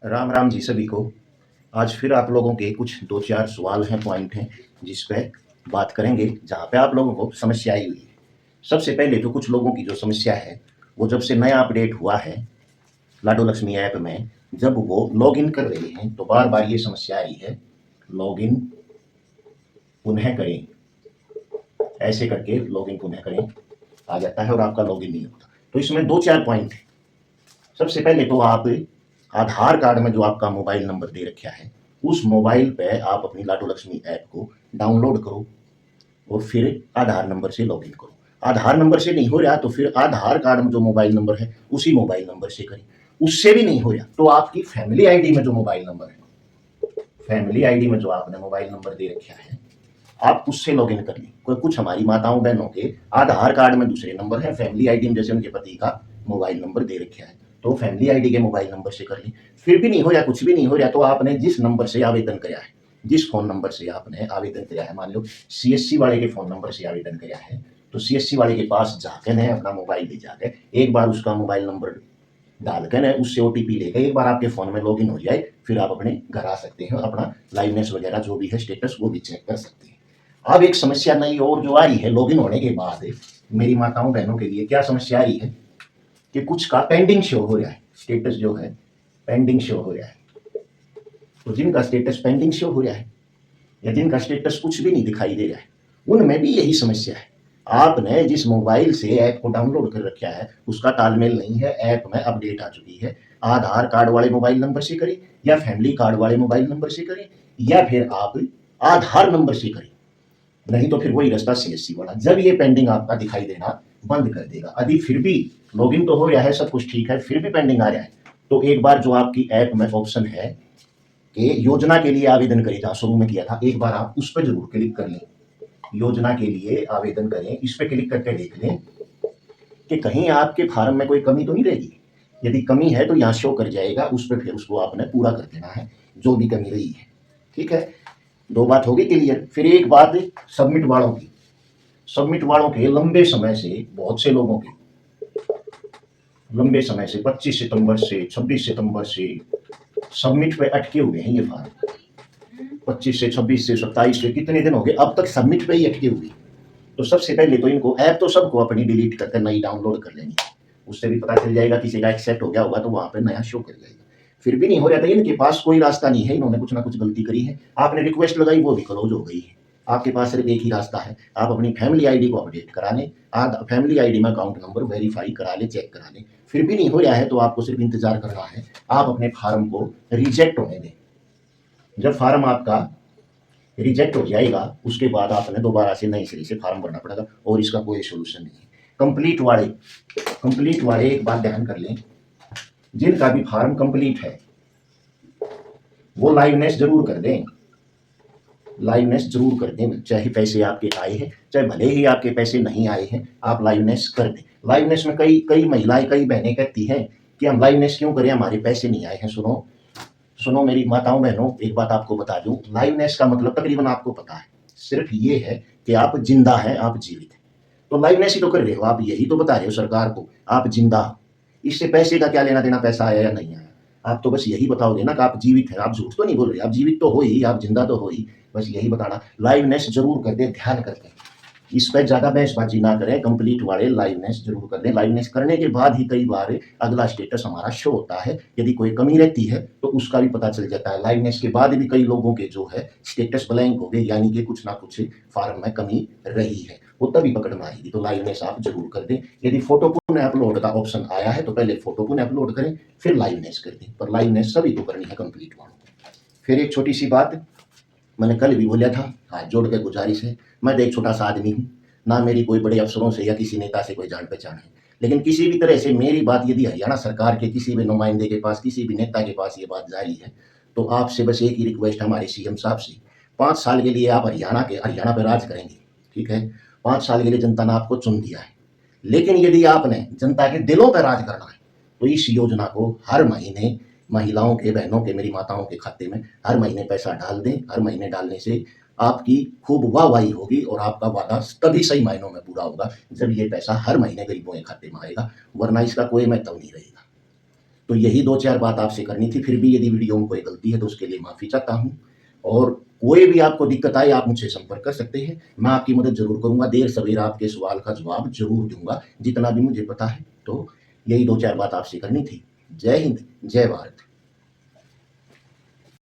राम राम जी सभी को। आज फिर आप लोगों के कुछ दो चार सवाल हैं, पॉइंट हैं, जिस पे बात करेंगे, जहाँ पे आप लोगों को समस्या आई हुई है। सबसे पहले तो कुछ लोगों की जो समस्या है, वो जब से नया अपडेट हुआ है लाडो लक्ष्मी ऐप में, जब वो लॉगिन कर रहे हैं तो बार बार ये समस्या आई है, लॉगिन पुनः करें, ऐसे करके लॉगिन पुनः करें आ जाता है और आपका लॉगिन नहीं होता। तो इसमें दो चार पॉइंट है। सबसे पहले तो आप आधार कार्ड में जो आपका मोबाइल नंबर दे रखा है, उस मोबाइल पे आप अपनी लाडो लक्ष्मी ऐप को डाउनलोड करो और फिर आधार नंबर से लॉगिन करो। आधार नंबर से नहीं हो रहा तो फिर आधार कार्ड में जो मोबाइल नंबर है उसी मोबाइल नंबर से करें। उससे भी नहीं हो रहा तो आपकी फैमिली आईडी में जो मोबाइल नंबर है, फैमिली आईडी में जो आपने मोबाइल नंबर दे रखा है, आप उससे लॉगिन कर लें। कोई कुछ हमारी माताओं बहनों के आधार कार्ड में दूसरे नंबर है, फैमिली आईडी में जैसे उनके पति का मोबाइल नंबर दे रखा है तो फैमिली आईडी के मोबाइल नंबर से कर लें। फिर भी नहीं हो रहा, कुछ भी नहीं हो रहा, तो आपने जिस नंबर से आवेदन किया है, जिस फोन नंबर से आपने आवेदन किया है, मान लो सीएससी वाले के फोन नंबर से आवेदन किया है, तो सीएससी वाले के पास जाकर है अपना मोबाइल ले जाकर एक बार उसका मोबाइल नंबर डालकर है उससे ओटीपी लेकर एक बार आपके फोन में लॉगिन हो जाए, फिर आप अपने घर आ सकते हैं, अपना लाइवनेस वगैरह जो भी है स्टेटस वो भी चेक कर सकते हैं। अब एक समस्या नई और जो आई है, लॉगिन होने के बाद मेरी माताओं बहनों के लिए क्या समस्या आई है कि कुछ का पेंडिंग शो हो रहा है, स्टेटस जो है पेंडिंग शो हो रहा है। तो जिनका स्टेटस पेंडिंग शो हो रहा है या जिनका स्टेटस कुछ भी नहीं दिखाई दे रहा है, उनमें भी यही समस्या है। आपने जिस मोबाइल से ऐप को डाउनलोड कर रखा है उसका तालमेल नहीं है, ऐप में अपडेट आ चुकी है। आधार कार्ड वाले मोबाइल नंबर से करें या फैमिली कार्ड वाले मोबाइल नंबर से करें या फिर आप आधार नंबर से करें, नहीं तो फिर वही रास्ता सीएससी वाला, जब ये पेंडिंग आपका दिखाई देना बंद कर देगा। यदि फिर भी लॉगिन तो हो रहा है, सब कुछ ठीक है, फिर भी पेंडिंग आ रहा है, तो एक बार जो आपकी ऐप में ऑप्शन है कि योजना के लिए आवेदन करें, जहाँ शुरू में किया था, एक बार आप उस पर जरूर क्लिक कर लें। योजना के लिए आवेदन करें, इस पर क्लिक करके देख लें कि कहीं आपके फार्म में कोई कमी तो नहीं रहेगी। यदि कमी है तो यहाँ शो कर जाएगा, उस पर फिर उसको आपने पूरा कर देना है जो भी कमी रही है। ठीक है, दो बात होगी क्लियर। फिर एक बात सबमिट वालों की, सबमिट वालों के लंबे समय से, बहुत से लोगों के लंबे समय से 25 सितंबर से 26 सितंबर से सबमिट पे अटके हुए हैं ये फार्म। 25 से 26 से 27 से कितने दिन हो गए अब तक सबमिट पे ही अटके हुए। तो सबसे पहले तो इनको ऐप तो सबको अपनी डिलीट करके नई डाउनलोड कर लेनी है, उससे भी पता चल जाएगा किसी का एक्सेप्ट हो गया होगा तो वहां पे नया शो कर जाएगा। फिर भी नहीं हो रहा था, इनके पास कोई रास्ता नहीं है, इन्होंने कुछ ना कुछ गलती करी है। आपने रिक्वेस्ट लगाई वो भी क्लोज हो गई है, आपके पास सिर्फ एक ही रास्ता है, आप अपनी फैमिली आईडी को अपडेट करा लें, फैमिली आईडी में अकाउंट नंबर वेरीफाई करा लें, चेक करा लें। फिर भी नहीं हो रहा है तो आपको सिर्फ इंतजार करना है, आप अपने फार्म को रिजेक्ट होने दें। जब फार्म आपका रिजेक्ट हो जाएगा उसके बाद आपने दोबारा से नए सिरे से फार्म भरना पड़ेगा और इसका कोई सोल्यूशन नहीं है। कंप्लीट वाले एक बात ध्यान कर लें, जिनका भी फार्म कंप्लीट है वो लाइवनेस जरूर कर दें, लाइवनेस जरूर कर दें, चाहे पैसे आपके आए हैं चाहे भले ही आपके पैसे नहीं आए हैं, आप लाइवनेस कर दें। लाइवनेस में कई कई महिलाएं, कई बहनें कहती हैं कि हम लाइवनेस क्यों करें, हमारे पैसे नहीं आए हैं। सुनो सुनो मेरी माताओं बहनों, एक बात आपको बता दूं, लाइवनेस का मतलब तकरीबन आपको पता है, सिर्फ ये है कि आप जिंदा हैं, आप जीवित हैं। तो लाइवनेस ही तो कर रहे हो आप, यही तो बता रहे हो सरकार को आप जिंदा। इससे पैसे का क्या लेना देना, पैसा आया या नहीं आया, आप तो बस यही बताओगे ना कि आप जीवित हैं, आप झूठ तो नहीं बोल रहे, आप जीवित तो हो ही, आप जिंदा तो हो ही, बस यही बताना। लाइवनेस जरूर कर दें, ध्यान करके इस पर ज्यादा बहसबाजी ना करें, कंप्लीट वाले लाइवनेस जरूर कर दें। लाइवनेस करने के बाद ही कई बार अगला स्टेटस हमारा शो होता है, यदि कोई कमी रहती है तो उसका भी पता चल जाता है। लाइवनेस के बाद भी कई लोगों के जो है स्टेटस ब्लैंक हो गए, यानी कि कुछ ना कुछ फार्म में कमी रही है, वो तभी पकड़ में आएगी। तो लाइवनेस आप जरूर कर दें। यदि फोटो पुनः अपलोड का ऑप्शन आया है तो पहले फोटो पुनः अपलोड करें, फिर लाइवनेस कर दें, पर लाइवनेस सभी को करनी है कंप्लीट वालों को। फिर एक छोटी सी बात मैंने कल भी बोला था, हाथ जोड़ के गुजारिश है, मैं तो एक छोटा सा आदमी हूँ, ना मेरी कोई बड़े अफसरों से या किसी नेता से कोई जान पहचान है, लेकिन किसी भी तरह से मेरी बात यदि हरियाणा सरकार के किसी भी नुमाइंदे के पास, किसी भी नेता के पास ये बात जारी है, तो आपसे बस एक ही रिक्वेस्ट हमारे सीएम साहब से, 5 साल के लिए आप हरियाणा पर राज करेंगे, ठीक है, 5 साल के लिए जनता ने आपको चुन दिया है, लेकिन यदि आपने जनता के दिलों पर राज करना है तो इस योजना को हर महीने महिलाओं के, बहनों के, मेरी माताओं के खाते में हर महीने पैसा डाल दें। हर महीने डालने से आपकी खूब वाहवाही होगी और आपका वादा तभी सही मायनों में पूरा होगा जब ये पैसा हर महीने गरीबों के खाते में आएगा, वरना इसका कोई महत्व नहीं रहेगा। तो यही 2-4 बात आपसे करनी थी। फिर भी यदि वीडियो में कोई गलती है तो उसके लिए माफ़ी चाहता हूँ और कोई भी आपको दिक्कत आए आप मुझसे संपर्क कर सकते हैं। मैं आपकी मदद ज़रूर करूँगा, देर-सवेर आपके सवाल का जवाब ज़रूर दूँगा, जितना भी मुझे पता है। तो यही 2-4 बात आपसे करनी थी। जय हिंद, जय भारत।